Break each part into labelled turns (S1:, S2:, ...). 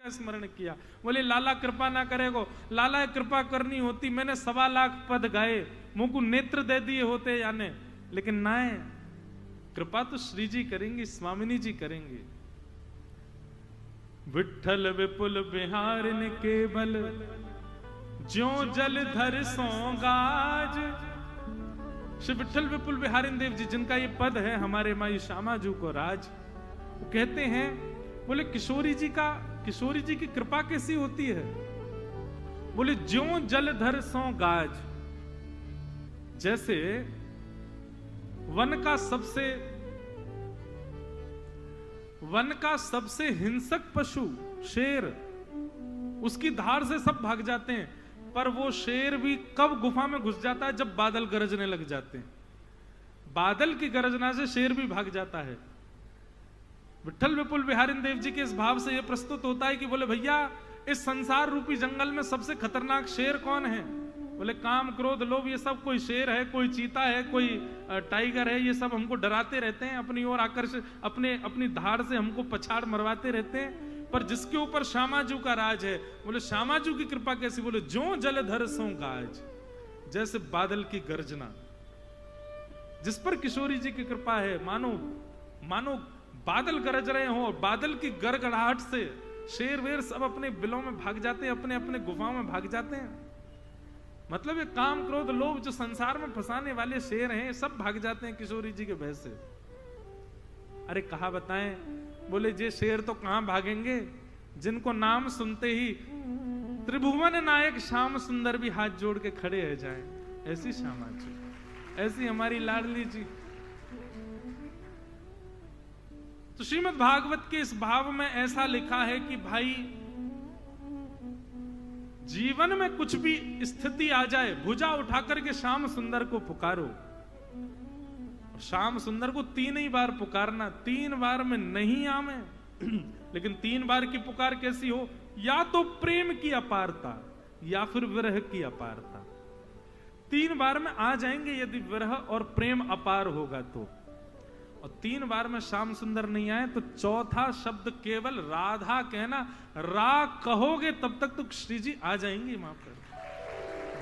S1: स्मरण किया। बोले लाला कृपा ना करेगो, लाला कृपा करनी होती मैंने 1.25 लाख पद गाए, मुझको नेत्र दे दिए होते याने, लेकिन ना है, कृपा तो श्री जी करेंगे, स्वामिनी जी करेंगे। विठल विपुल बिहारिन केवल ज्यों जलधर सो गाज। श्री विठल विपुल बिहारिन देव जी जिनका ये पद है हमारे माई श्यामा जी को राज, वो कहते हैं, बोले किशोरी जी की कृपा कैसी होती है? बोले ज्यों जलधर सो गाज। जैसे वन का सबसे हिंसक पशु शेर, उसकी धार से सब भाग जाते हैं, पर वो शेर भी कब गुफा में घुस जाता है? जब बादल गरजने लग जाते हैं। बादल की गरजना से शेर भी भाग जाता है। विठल विपुल बिहारिन देव जी के इस भाव से यह प्रस्तुत होता है कि बोले भैया इस संसार रूपी जंगल में सबसे खतरनाक शेर कौन है? बोले काम क्रोध लोभ ये सब, कोई शेर है, कोई चीता है, कोई टाइगर है, ये सब हमको डराते रहते हैं, अपनी ओर आकर्षित, अपनी धार से हमको पछाड़ मरवाते रहते हैं। पर जिसके ऊपर श्यामाजू का राज है, बोले श्यामाजू की कृपा कैसी? बोले ज्यों जलधर सो गाज, जैसे बादल की गर्जना। जिस पर किशोरी जी की कृपा है, मानो बादल गरज रहे हो, और बादल की गड़गड़ाहट से शेर वेर सब अपने बिलों में भाग जाते हैं, अपने अपने गुफाओं में भाग जाते हैं। मतलब ये काम क्रोध लोभ जो संसार में फंसाने वाले शेर हैं, सब भाग जाते हैं किशोरी जी के भय से। अरे कहा बताएं? बोले ये शेर तो कहां भागेंगे, जिनको नाम सुनते ही त्रिभुवन नायक श्याम सुंदर भी हाथ जोड़ के खड़े हो जाएं। ऐसी श्यामा जी, ऐसी हमारी लाडली जी। तो श्रीमद् भागवत के इस भाव में ऐसा लिखा है कि भाई जीवन में कुछ भी स्थिति आ जाए, भुजा उठाकर के श्याम सुंदर को पुकारो। श्याम सुंदर को 3 ही बार पुकारना, 3 बार में नहीं आवे, लेकिन 3 बार की पुकार कैसी हो? या तो प्रेम की अपारता या फिर विरह की अपारता। 3 बार में आ जाएंगे यदि विरह और प्रेम अपार होगा तो। और 3 बार में श्याम सुंदर नहीं आए तो चौथा शब्द केवल राधा कहना, रा कहोगे तब तक तो श्री जी आ जाएंगे वहां पर।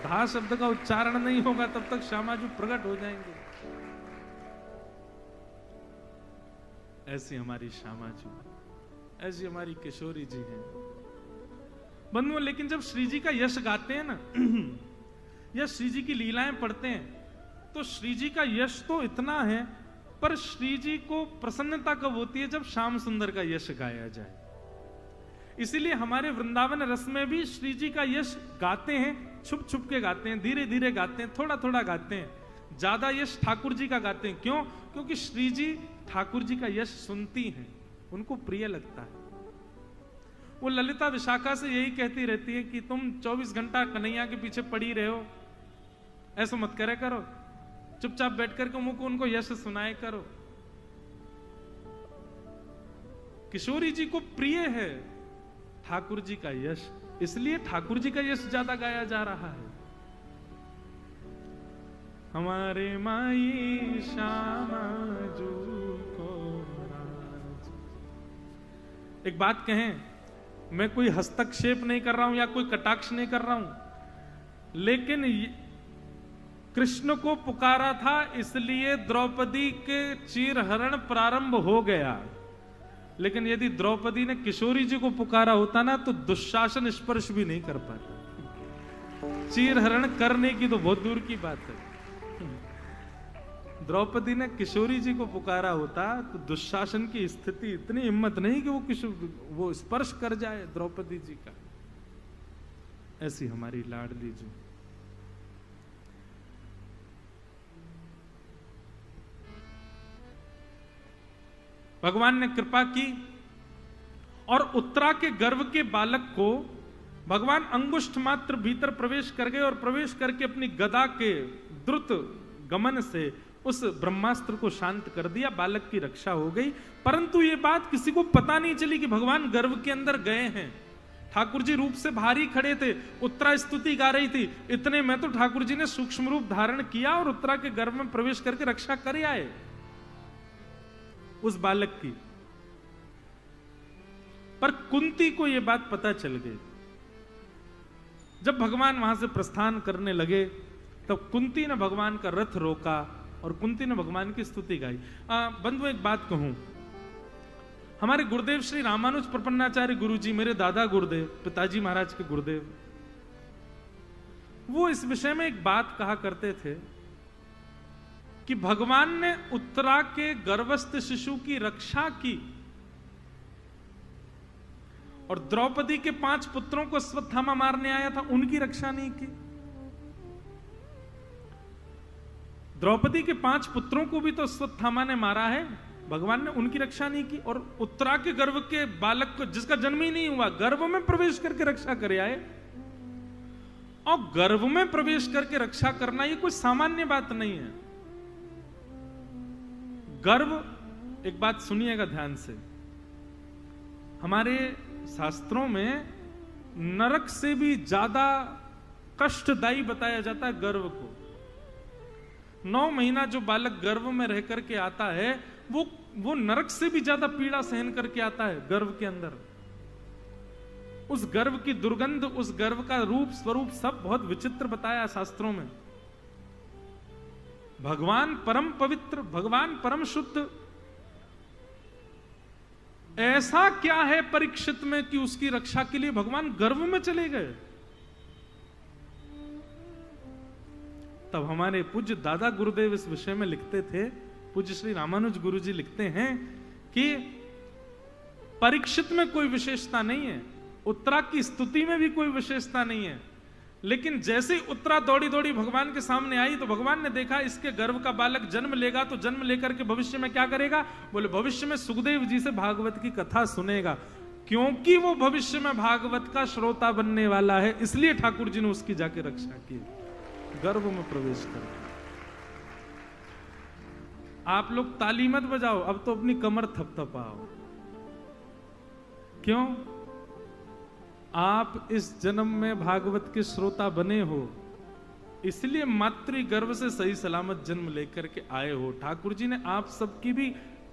S1: धा शब्द का उच्चारण नहीं होगा तब तक श्यामाजू प्रकट हो जाएंगे। ऐसी हमारी श्यामाजू, ऐसी हमारी किशोरी जी हैं बंधुओं। लेकिन जब श्री जी का यश गाते हैं ना या श्री जी की लीलाएं पढ़ते हैं, तो श्री जी का यश तो इतना है, पर श्री जी को प्रसन्नता कब होती है? जब श्याम सुंदर का यश गाया जाए। इसीलिए हमारे वृंदावन रस में भी श्री जी का यश गाते हैं, छुप छुप के गाते हैं, धीरे धीरे गाते हैं, थोड़ा थोड़ा गाते हैं। ज्यादा यश ठाकुर जी का गाते हैं। क्यों? क्योंकि श्री जी ठाकुर जी का यश सुनती हैं, उनको प्रिय लगता है। वो ललिता विशाखा से यही कहती रहती है कि तुम 24 घंटा कन्हैया के पीछे पड़ी रहे हो, ऐसा मत करे करो, चुपचाप बैठ करके मुझको उनको यश सुनाए करो। किशोरी जी को प्रिय है ठाकुर जी का यश, इसलिए ठाकुर जी का यश ज्यादा गाया जा रहा है। हमारे माई श्यामा जू को राज। एक बात कहें, मैं कोई हस्तक्षेप नहीं कर रहा हूं या कोई कटाक्ष नहीं कर रहा हूं, लेकिन कृष्ण को पुकारा था इसलिए द्रौपदी के चीरहरण प्रारंभ हो गया। लेकिन यदि द्रौपदी ने किशोरी जी को पुकारा होता ना, तो दुशासन स्पर्श भी नहीं कर पाता। चीरहरण करने की तो बहुत दूर की बात है। द्रौपदी ने किशोरी जी को पुकारा होता तो दुशासन की स्थिति, इतनी हिम्मत नहीं कि वो स्पर्श कर जाए द्रौपदी जी का। ऐसी हमारी लाडली जी। भगवान ने कृपा की और उत्तरा के गर्भ के बालक को भगवान अंगुष्ठ मात्र भीतर प्रवेश कर गए और प्रवेश करके अपनी गदा के द्रुत गमन से उस ब्रह्मास्त्र को शांत कर दिया। बालक की रक्षा हो गई। परंतु ये बात किसी को पता नहीं चली कि भगवान गर्भ के अंदर गए हैं। ठाकुर जी रूप से भारी खड़े थे, उत्तरा स्तुति गा रही थी, इतने में तो ठाकुर जी ने सूक्ष्म रूप धारण किया और उत्तरा के गर्भ में प्रवेश करके रक्षा कर आए उस बालक की। पर कुंती को यह बात पता चल गई। जब भगवान वहां से प्रस्थान करने लगे तब कुंती ने भगवान का रथ रोका और कुंती ने भगवान की स्तुति गाई। बंधु एक बात कहूं, हमारे गुरुदेव श्री रामानुज प्रपन्नाचार्य गुरुजी, मेरे दादा गुरुदेव, पिताजी महाराज के गुरुदेव, वो इस विषय में एक बात कहा करते थे कि भगवान ने उत्तरा के गर्भस्थ शिशु की रक्षा की और द्रौपदी के 5 पुत्रों को अश्वत्थामा मारने आया था, उनकी रक्षा नहीं की। द्रौपदी के 5 पुत्रों को भी तो अश्वत्थामा ने मारा है, भगवान ने उनकी रक्षा नहीं की। और उत्तरा के गर्भ के बालक को, जिसका जन्म ही नहीं हुआ, गर्भ में प्रवेश करके रक्षा करे आए। और गर्भ में प्रवेश करके रक्षा करना ये कोई सामान्य बात नहीं है। गर्भ, एक बात सुनिएगा ध्यान से, हमारे शास्त्रों में नरक से भी ज्यादा कष्टदायी बताया जाता है गर्भ को। 9 महीना जो बालक गर्भ में रह करके आता है वो नरक से भी ज्यादा पीड़ा सहन करके आता है गर्भ के अंदर। उस गर्भ की दुर्गंध, उस गर्भ का रूप स्वरूप सब बहुत विचित्र बताया शास्त्रों में। भगवान परम पवित्र, भगवान परम शुद्ध, ऐसा क्या है परीक्षित में कि उसकी रक्षा के लिए भगवान गर्भ में चले गए। तब हमारे पूज्य दादा गुरुदेव इस विषय में लिखते थे, पूज्य श्री रामानुज गुरु जी लिखते हैं कि परीक्षित में कोई विशेषता नहीं है, उत्तरा की स्तुति में भी कोई विशेषता नहीं है, लेकिन जैसे ही उत्तरा दौड़ी दौड़ी भगवान के सामने आई तो भगवान ने देखा इसके गर्भ का बालक जन्म लेगा, तो जन्म लेकर के भविष्य में क्या करेगा, बोले भविष्य में सुखदेव जी से भागवत की कथा सुनेगा, क्योंकि वो भविष्य में भागवत का श्रोता बनने वाला है, इसलिए ठाकुर जी ने उसकी जाके रक्षा की, गर्भ में प्रवेश कर। आप लोग ताली मत बजाओ, अब तो अपनी कमर थपथपाओ। क्यों? आप इस जन्म में भागवत के श्रोता बने हो, इसलिए मातृ गर्भ से सही सलामत जन्म लेकर के आए हो। ठाकुर जी ने आप सबकी भी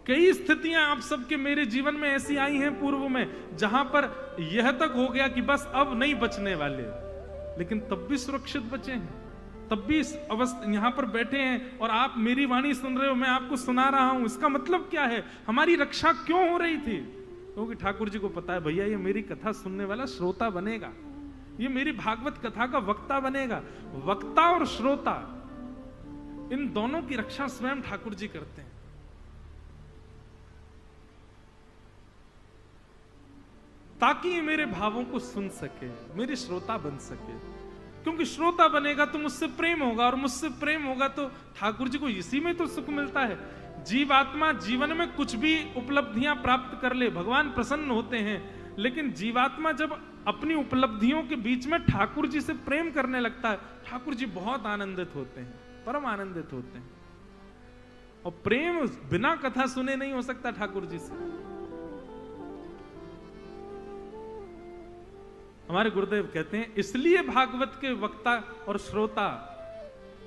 S1: कई स्थितियां आप सबके मेरे जीवन में ऐसी आई हैं पूर्व में, जहां पर यह तक हो गया कि बस अब नहीं बचने वाले, लेकिन तब भी सुरक्षित बचे हैं, तब भी इस अवस्था यहां पर बैठे हैं और आप मेरी वाणी सुन रहे हो, मैं आपको सुना रहा हूं। इसका मतलब क्या है, हमारी रक्षा क्यों हो रही थी? क्योंकि ठाकुर जी को पता है भैया ये मेरी कथा सुनने वाला श्रोता बनेगा, ये मेरी भागवत कथा का वक्ता बनेगा। वक्ता और श्रोता, इन दोनों की रक्षा स्वयं ठाकुर जी करते हैं। ताकि ये मेरे भावों को सुन सके, मेरे श्रोता बन सके, क्योंकि श्रोता बनेगा तो मुझसे प्रेम होगा, और मुझसे प्रेम होगा तो ठाकुर जी को इसी में तो सुख मिलता है। जीवात्मा जीवन में कुछ भी उपलब्धियां प्राप्त कर ले, भगवान प्रसन्न होते हैं, लेकिन जीवात्मा जब अपनी उपलब्धियों के बीच में ठाकुर जी से प्रेम करने लगता है, ठाकुर जी बहुत आनंदित होते हैं, परम आनंदित होते हैं। और प्रेम बिना कथा सुने नहीं हो सकता ठाकुर जी से। हमारे गुरुदेव कहते हैं इसलिए भागवत के वक्ता और श्रोता,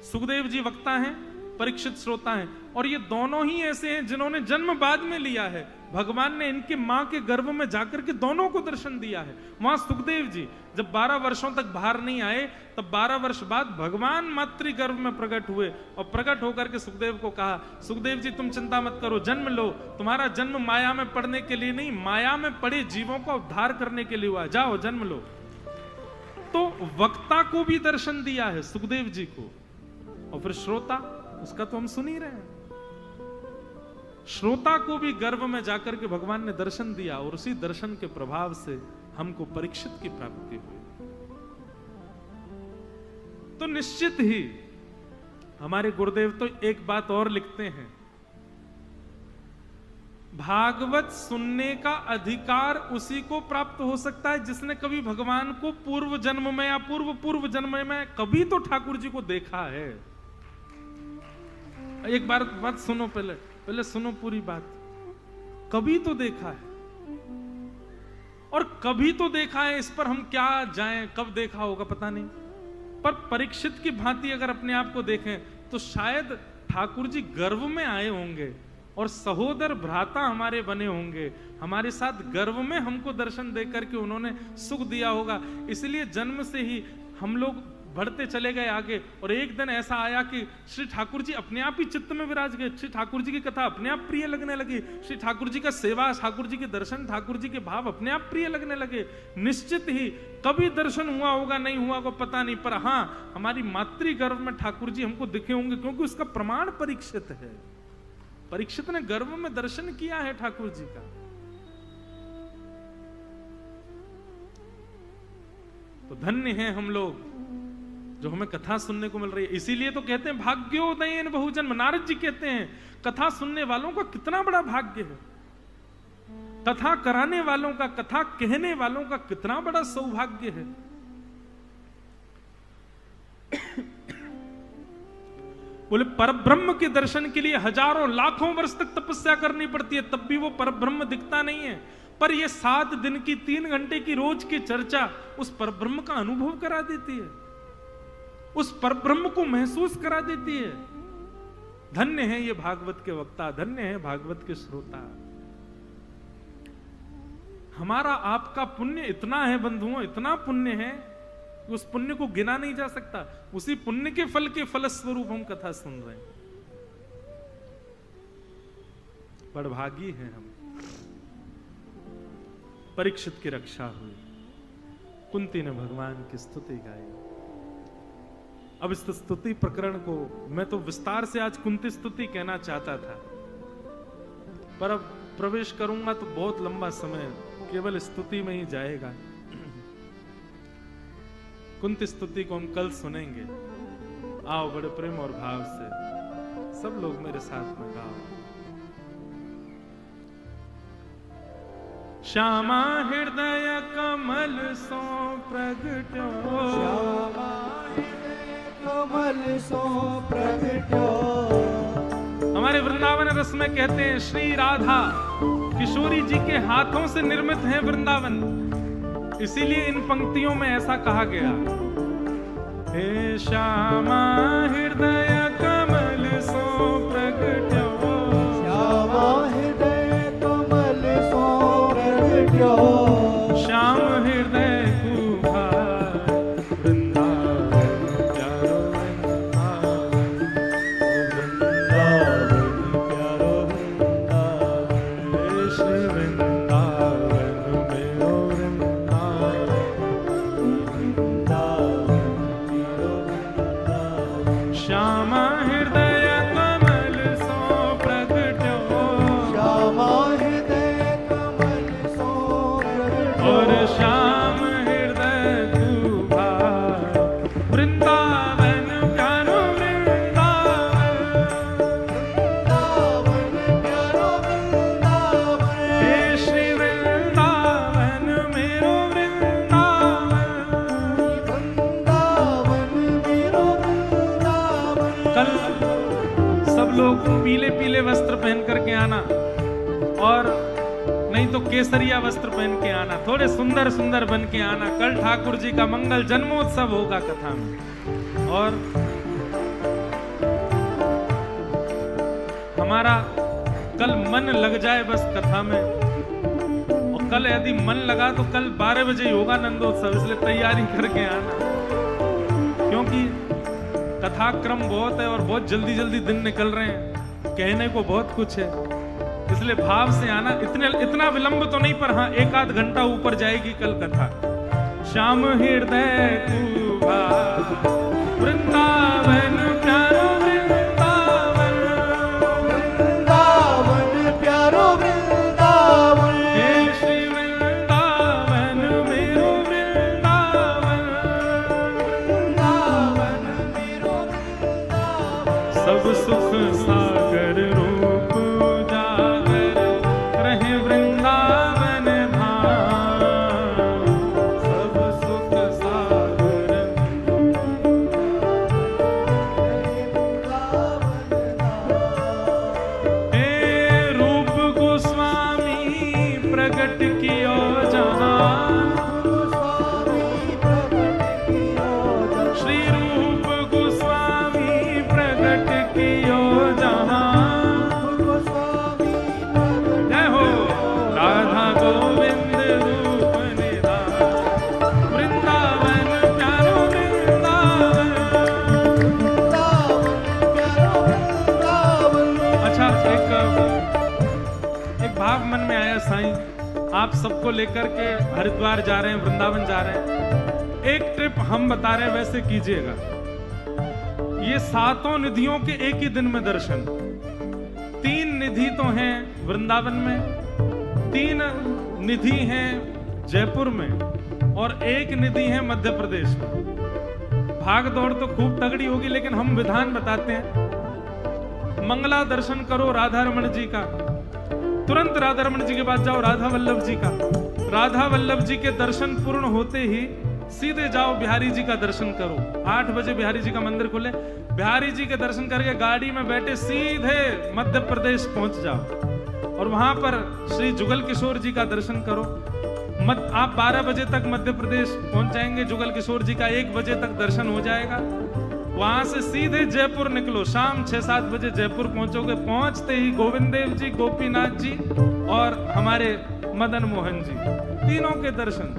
S1: सुखदेव जी वक्ता हैं, परीक्षित श्रोता हैं, और ये दोनों ही ऐसे हैं जिन्होंने जन्म बाद में लिया है। भगवान ने इनके मां के गर्भ में जाकर के दोनों को दर्शन दिया है। वहां सुखदेव जी जब 12 वर्षों तक बाहर नहीं आए, तब 12 वर्ष बाद भगवान मातृ गर्भ में प्रकट हुए, और प्रकट होकर के सुखदेव को कहा, सुखदेव जी तुम चिंता मत करो, जन्म लो, तुम्हारा जन्म माया में पड़ने के लिए नहीं, माया में पड़े जीवों का उद्धार करने के लिए हुआ, जाओ जन्म लो। तो वक्ता को भी दर्शन दिया है सुखदेव जी को, और फिर श्रोता, उसका तो हम सुन ही रहे हैं, श्रोता को भी गर्भ में जाकर के भगवान ने दर्शन दिया, और उसी दर्शन के प्रभाव से हमको परीक्षित की प्राप्ति हुई। तो निश्चित ही हमारे गुरुदेव तो एक बात और लिखते हैं, भागवत सुनने का अधिकार उसी को प्राप्त हो सकता है जिसने कभी भगवान को पूर्व जन्म में या पूर्व पूर्व जन्म में कभी तो ठाकुर जी को देखा है। एक बार बात सुनो, पहले सुनो पूरी बात। कभी तो देखा है, और कभी तो देखा है, इस पर हम क्या जाएं, कब देखा होगा पता नहीं, पर परीक्षित की भांति अगर अपने आप को देखें तो शायद ठाकुर जी गर्भ में आए होंगे, और सहोदर भ्राता हमारे बने होंगे, हमारे साथ गर्व में हमको दर्शन देकर के उन्होंने सुख दिया होगा। इसलिए जन्म से ही हम लोग बढ़ते चले गए आगे। और एक दिन ऐसा आया कि श्री ठाकुर जी अपने आप ही चित्त में विराज गए। श्री ठाकुर जी की कथा अपने आप प्रिय लगने लगी, श्री ठाकुर जी का सेवा, ठाकुर जी के दर्शन, ठाकुर जी के भाव अपने आप प्रिय लगने लगे। निश्चित ही कभी दर्शन हुआ होगा, नहीं हुआ को पता नहीं, पर हाँ हमारी मातृ गर्भ में ठाकुर जी हमको दिखे होंगे, क्योंकि उसका प्रमाण परीक्षित है। परीक्षित ने गर्भ में दर्शन किया है ठाकुर जी का। तो धन्य हैं हम लोग जो हमें कथा सुनने को मिल रही है। इसीलिए तो कहते हैं भाग्योदयन बहुजन्म। नारद जी कहते हैं कथा सुनने वालों का कितना बड़ा भाग्य है, कथा कराने वालों का, कथा कहने वालों का कितना बड़ा सौभाग्य है। बोले परब्रह्म के दर्शन के लिए हजारों लाखों वर्ष तक तपस्या करनी पड़ती है, तब भी वो परब्रह्म दिखता नहीं है। पर ये 7 दिन की 3 घंटे की रोज की चर्चा उस परब्रह्म का अनुभव करा देती है, उस परब्रह्म को महसूस करा देती है। धन्य है ये भागवत के वक्ता, धन्य है भागवत के श्रोता। हमारा आपका पुण्य इतना है बंधुओं, इतना पुण्य है कि उस पुण्य को गिना नहीं जा सकता। उसी पुण्य के फल के फलस्वरूप हम कथा सुन रहे हैं। बड़भागी हैं हम। परीक्षित की रक्षा हुई, कुंती ने भगवान की स्तुति गाई। अब इस स्तुति प्रकरण को मैं तो विस्तार से आज कुंती स्तुति कहना चाहता था, पर अब प्रवेश करूंगा तो बहुत लंबा समय केवल स्तुति में ही जाएगा। कुंती स्तुति को हम कल सुनेंगे। आओ बड़े प्रेम और भाव से सब लोग मेरे साथ में गाओ। श्यामा हृदय कमल सो प्रगट्यो,
S2: श्यामा हृदय कमल सो प्रगट्यो।
S1: हमारे वृंदावन रस में कहते हैं श्री राधा किशोरी जी के हाथों से निर्मित है वृंदावन, इसीलिए इन पंक्तियों में ऐसा कहा गया। हे श्यामा हृदय कमल सो प्रगट्यो,
S2: श्यामा हृदय कमल सो प्रगट्यो।
S1: श्याम हृदय कुभार वृंदावन प्यारो वृंदावन,
S2: वृंदावन प्यारो वृंदावन,
S1: हे श्री वृंदावन मेरो वृंदावन, श्यामा हृदय कमल सो प्रगट्यो,
S2: श्यामा हृदय कमल सो प्रगट्यो।
S1: और श्याम हृदय कुभार वृंदावन प्यारो वृंदावन,
S2: वृंदावन प्यारो वृंदावन,
S1: हे श्री वृंदावन मेरो वृंदावन।
S2: वृंदावन मेरो वृंदावन।
S1: कल सब लोग पीले पीले वस्त्र पहन करके आना, और नहीं तो केसरिया वस्त्र पहन के आना, थोड़े सुंदर सुंदर बन के आना। कल ठाकुर जी का मंगल जन्मोत्सव होगा कथा में, और हमारा कल मन लग जाए बस कथा में। और कल यदि मन लगा तो कल 12 बजे ही होगा नंदोत्सव, इसलिए तैयारी करके आना, क्योंकि कथा क्रम बहुत है और बहुत जल्दी जल्दी दिन निकल रहे हैं, कहने को बहुत कुछ है, इसलिए भाव से आना। इतना विलंब तो नहीं, पर हाँ 1-8 घंटा ऊपर जाएगी कल कथा। श्याम हृदय कुभार वृंदावन प्यारो वृंदावन,
S2: वृंदावन प्यारो वृंदावन,
S1: हे श्री वृंदावन मेरो वृंदावन,
S2: वृंदावन मेरो वृंदावन।
S1: सब सुख सागर रूप उजागर रहे वृंदावन धाम, सब सुख सागर आप सबको लेकर के हरिद्वार जा रहे हैं, वृंदावन जा रहे हैं, एक ट्रिप हम बता रहे हैं वैसे कीजिएगा। ये 7 निधियों के एक ही दिन में दर्शन। 3 निधि तो हैं वृंदावन में, 3 निधि हैं जयपुर में और 1 निधि है मध्य प्रदेश में। भाग दौड़ तो खूब तगड़ी होगी, लेकिन हम विधान बताते हैं। मंगला दर्शन करो राधा रमण जी का, तुरंत राधा रमण जी के बाद जाओ राधा वल्लभ जी का। राधा वल्लभ जी के दर्शन पूर्ण होते ही सीधे जाओ बिहारी जी का दर्शन करो। 8 बजे बिहारी जी का मंदिर खुले, बिहारी जी के दर्शन करके गाड़ी में बैठे सीधे मध्य प्रदेश पहुंच जाओ और वहां पर श्री जुगल किशोर जी का दर्शन करो। आप 12 बजे तक मध्य प्रदेश पहुंच जाएंगे, जुगल किशोर जी का 1 बजे तक दर्शन हो जाएगा। वहां से सीधे जयपुर निकलो, शाम 6-7 बजे जयपुर पहुंचोगे। पहुंचते ही गोविंद देव जी, गोपीनाथ जी और हमारे मदन मोहन जी, तीनों के दर्शन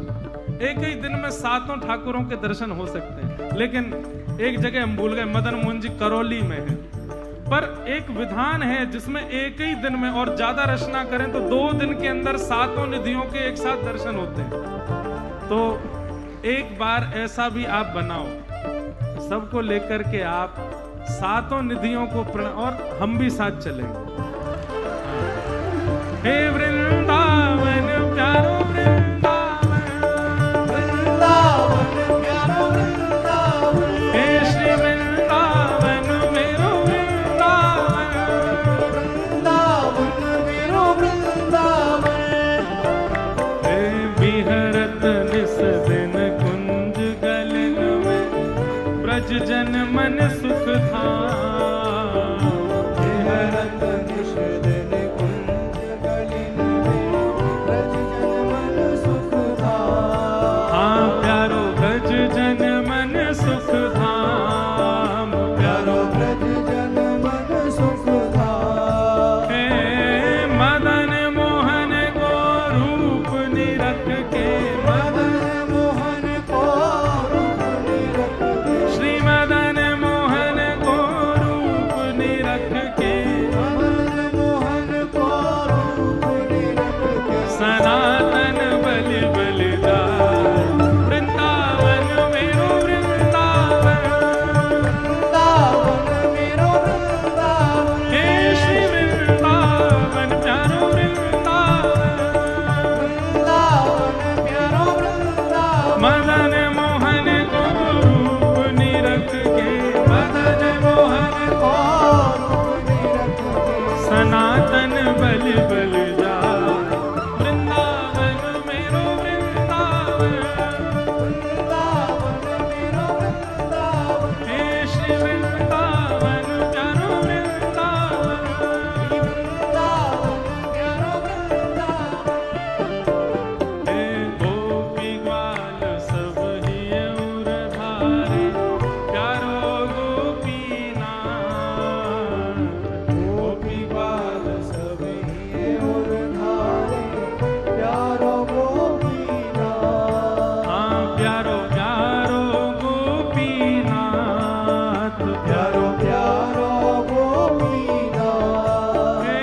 S1: एक ही दिन में 7 ठाकुरों के दर्शन हो सकते हैं। लेकिन एक जगह हम भूल गए, मदन मोहन जी करौली में है। पर एक विधान है जिसमें एक ही दिन में, और ज्यादा रचना करें तो 2 दिन के अंदर 7 निधियों के एक साथ दर्शन होते हैं। तो एक बार ऐसा भी आप बनाओ, सबको लेकर के आप 7 निधियों को और हम भी साथ चलेंगे। हे वृंदावन प्यारो वृंदावन,
S2: वृंदावन प्यारो वृंदावन,
S1: हे श्री वृंदावन मेरो वृंदावन,
S2: वृंदावन मेरो वृंदावन,
S1: हे विहरत निस दिन कुंज गलन में, ब्रज जन मन सुख धाम।
S2: विहरत निश दिन कुंज गलिन में, ब्रज जन मन सुख धाम।
S1: हाँ प्यारो ब्रज जन मन सुख धाम, प्यारो
S2: ब्रज जन मन सुख धाम।
S1: हे मदन मोहन को रूप निरख के,
S2: मदन मोहन को रूप निरख के,
S1: श्री मदन मोहन को रूप निरख के,
S2: मदन मोहन को रूप निरख के,
S1: सनातन बलि बलिदार, वृंदावन मेरो वृंदावन,
S2: वृंदावन मेरो वृंदावन,
S1: हे श्री वृंदावन प्यारो वृंदावन,
S2: वृंदावन प्यारो वृंदावन,
S1: मदन मोहन को रूप निरख के,
S2: मदन मोहन को रूप निरख के,
S1: सनातन बलि बलिदार, वृंदावन मेरो वृंदावन,
S2: वृंदावन मेरो वृंदावन,
S1: हे श्री वृंदावन प्यारो वृंदावन,
S2: वृंदावन प्यारो वृंदावन,
S1: हे गोपी ग्वाल सब हिय उर धारे, प्यारो गोपीनाथ,
S2: गोपी बाल सभी और धारे, प्यारो गोपीनाथ,
S1: हाँ प्यारो प्यारो गोपीनाथ,
S2: प्यारो प्यारो गोपीनाथ,
S1: हे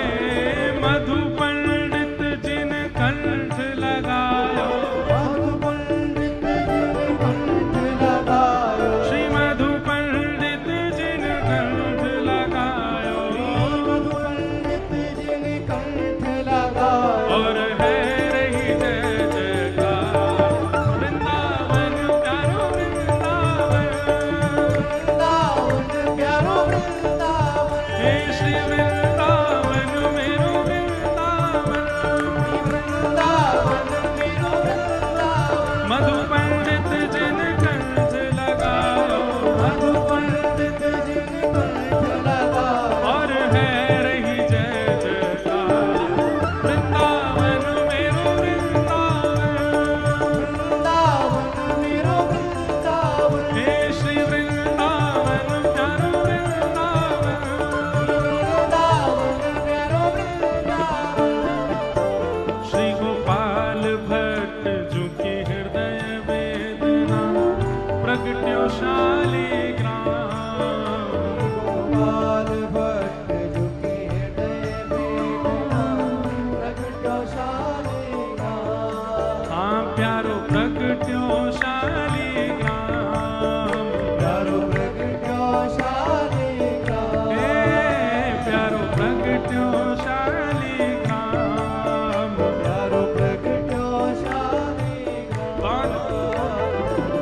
S1: मधु पंडित जिन कंठ लगायो,
S2: मधु पंडित जिन कंठ लगायो,
S1: श्री मधु पंडित जिन कंठ लगायो,
S2: मधु पंडित जिन कंठ लगायो,
S1: और है रही जय जयकार, वृंदावन प्यारो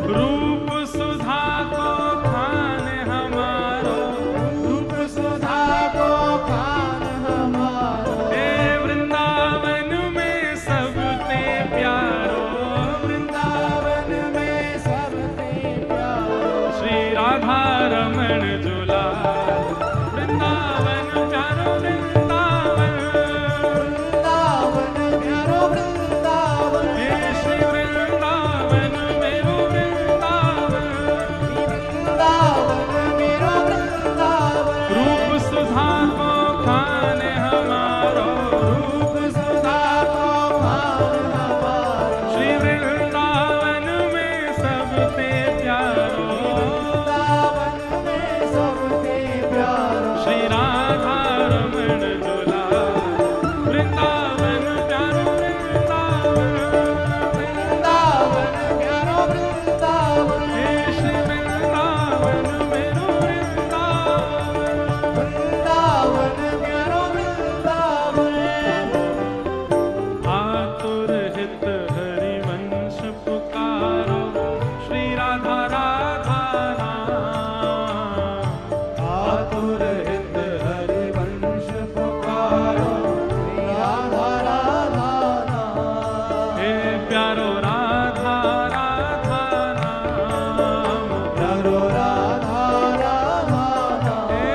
S1: रूप सुधा को खान हमारो,
S2: रूप सुधा को खान हमारो,
S1: हे वृंदावन में सबते प्यारो,
S2: वृंदावन में सबसे प्यारो,
S1: श्री राधा रमण झूला, वृंदावन प्यारो वृंदावन,
S2: वृंदावन प्यारो वृंदावन,
S1: हे श्री वृंदावन मेरो वृंदावन,
S2: वृंदावन मेरो वृंदावन,
S1: रूप सुधा को खान हमारो,
S2: रूप सुधा को खान हमारो,
S1: श्री वृंदावन में सबते प्यारो,
S2: वृंदावन में सबसे प्यारो,
S1: श्री राधा रमण झूला, वृंदावन प्यारो वृंदावन,
S2: वृंदावन प्यारो वृंदावन,
S1: हे श्री वृंदावन मेरो वृंदावन,
S2: वृंदावन प्यारो वृंदावन,
S1: आतुर हित हरि वंश पुकारो, श्री राधा राधा नाम,
S2: आतुर हित हरि वंश पुकारो, राधा राधा नाम,
S1: हे प्यारो राधा राधा नाम,
S2: प्यारो राधा राधा नाम,
S1: हे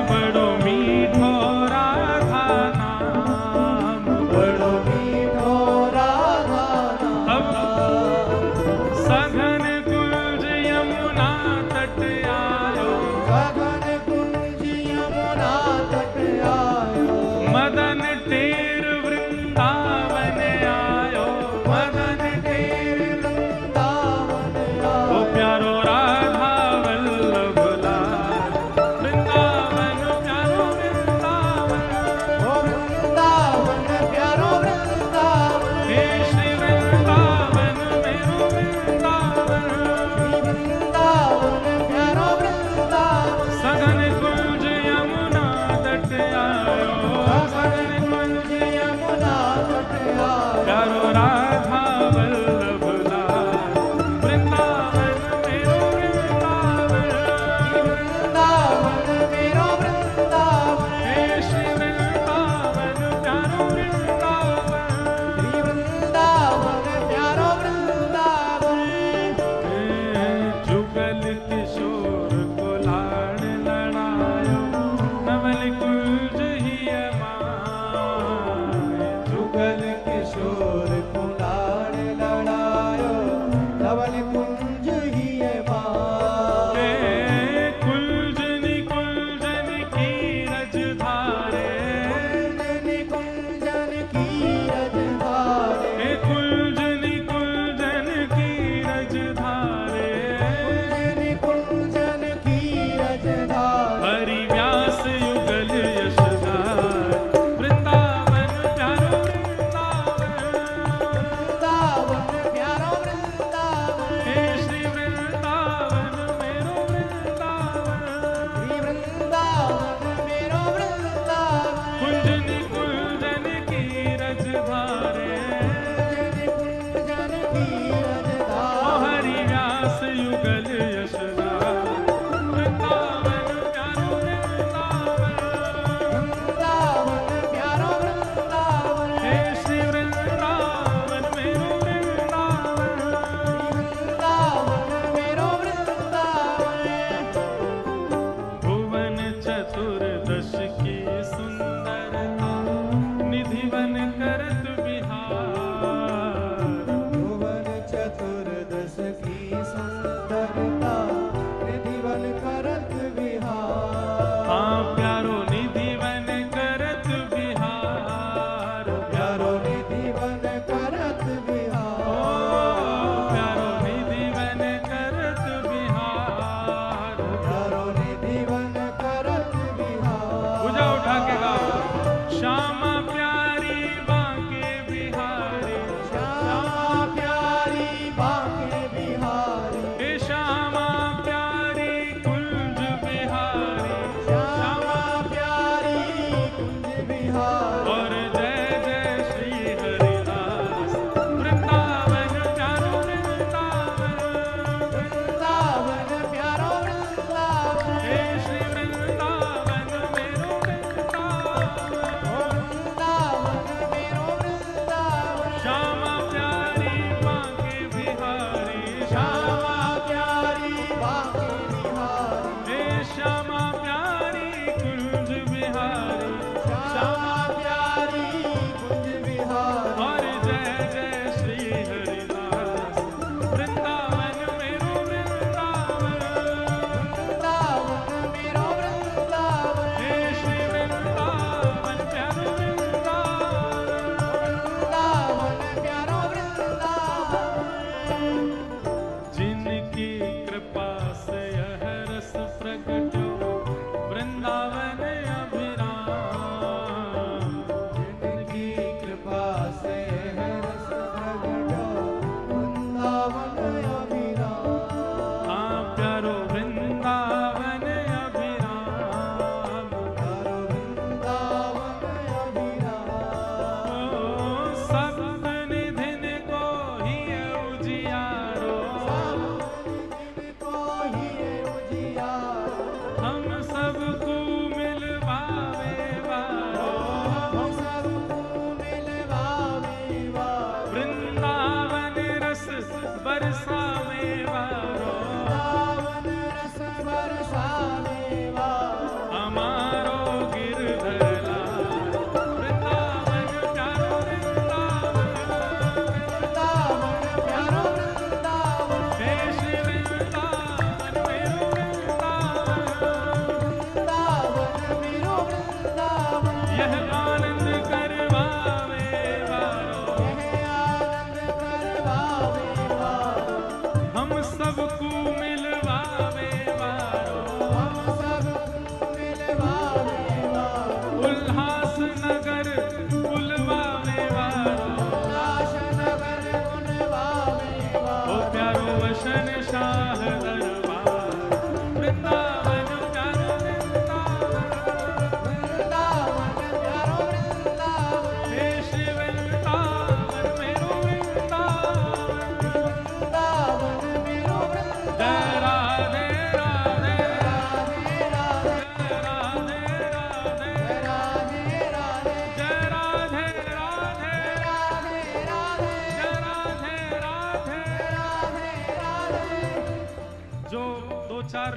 S1: बड़ो मीठो राधा नाम,
S2: बड़ो मीठो राधा
S1: अब
S2: नाम,
S1: सघन कुंज यमुना तट आयो,
S2: गगन कुंज यमुना तट आयो,
S1: मदन टेर वृंदावन आयो,
S2: मदन टेर वृंदावन
S1: ओ
S2: आयो,
S1: प्यारो राधा वल्लभ लाल, वृंदावन प्यारो वृंदावन,
S2: ओ वृंदावन प्यारो वृंदावन,
S1: हे श्री वृंदावन मेरो वृंदावन,
S2: वृंदावन प्यारो वृंदावन,
S1: सघन कुंज यमुना तट आयो,
S2: गगन कुंज यमुना तट आयो,
S1: प्यारो राधा वल्लभ लाल, वृंदावन मेरो वृंदावन,
S2: वृंदावन मेरो वृंदावन,
S1: हे श्री वृंदावन प्यारो वृंदावन,
S2: वृंदावन प्यारो वृंदावन,
S1: जुगल किशोर को लाड़ लड़ायो, नवल कुंज ही माय,
S2: जुगल किशोर कुलाड़ लड़ायो, धवल कुंज ही माय,
S1: कुंजनी कुंजन की रज धारे,
S2: कुंजन कुंजन की रजधारे,
S1: कुंजनी कुंजन की रज धारे,
S2: कुंजन की रजधारे,
S1: हरि व्यास युगल यशधार, वृंदावन प्यारो वृंदावन,
S2: वृंदावन प्यारो वृंदावन,
S1: हे शाह दरबार वृंदावन प्यारो
S2: वृंदावन प्यारो वृंदावन
S1: हे श्री वृंदावन मेरो वृंदावन
S2: वृंदावन मेरो वृंदावन
S1: जय राधे राधे
S2: राधे राधे
S1: जय राधे राधे
S2: राधे राधे
S1: जय राधे राधे
S2: राधे राधे
S1: जय राधे राधे
S2: राधे राधे
S1: जो दो चार